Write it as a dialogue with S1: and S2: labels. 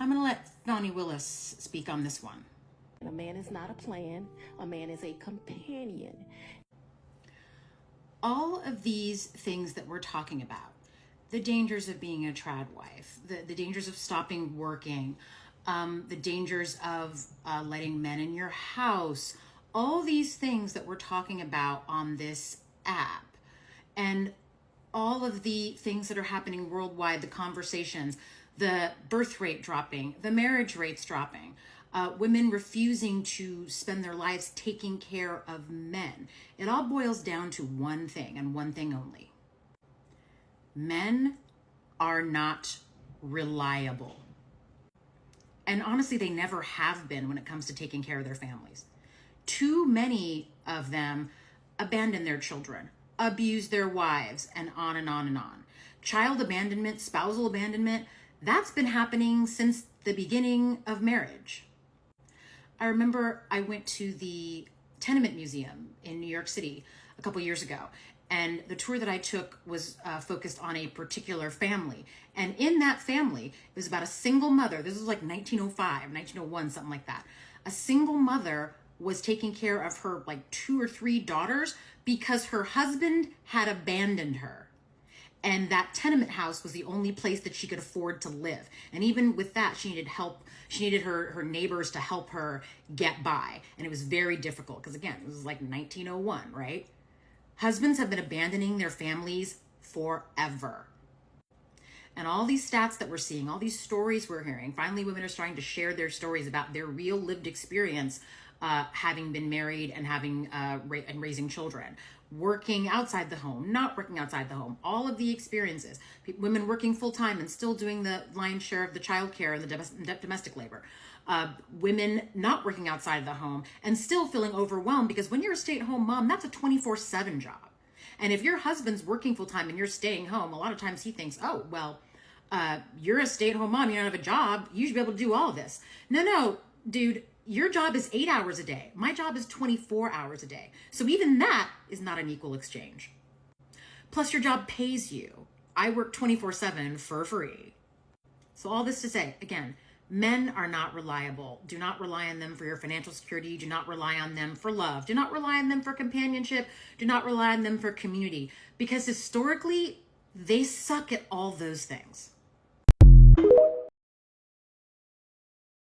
S1: I'm going to let Fani Willis speak on this one.
S2: A man is not a plan. A man is a companion.
S1: All of these things that we're talking about, the dangers of being a trad wife, the dangers of stopping working, the dangers of letting men in your house, all these things that we're talking about on this app, and all of the things that are happening worldwide, the conversations, the birth rate dropping, the marriage rates dropping, women refusing to spend their lives taking care of men. It all boils down to one thing and one thing only. Men are not reliable. And honestly, they never have been when it comes to taking care of their families. Too many of them abandon their children, abuse their wives, and on and on and on. Child abandonment, spousal abandonment, that's been happening since the beginning of marriage. I remember I went to the Tenement Museum in New York City a couple years ago, and the tour that I took was focused on a particular family. And in that family, it was about a single mother. This was like 1905, 1901, something like that. A single mother was taking care of her like 2 or 3 daughters because her husband had abandoned her. And that tenement house was the only place that she could afford to live. And even with that, she needed help. She needed her neighbors to help her get by. And it was very difficult because, again, it was like 1901, right? Husbands have been abandoning their families forever. And all these stats that we're seeing, all these stories we're hearing, finally women are starting to share their stories about their real lived experience having been married and having and raising children, working outside the home, not working outside the home, all of the experiences, women working full time and still doing the lion's share of the childcare and the domestic labor, women not working outside of the home and still feeling overwhelmed because when you're a stay-at-home mom, that's a 24/7 job. And if your husband's working full time and you're staying home, a lot of times he thinks, oh, well, you're a stay-at-home mom, you don't have a job, you should be able to do all of this. No, dude, your job is 8 hours a day. My job is 24 hours a day. So even that is not an equal exchange. Plus your job pays you. I work 24/7 for free. So all this to say, again, men are not reliable. Do not rely on them for your financial security. Do not rely on them for love. Do not rely on them for companionship. Do not rely on them for community. Because historically, they suck at all those things.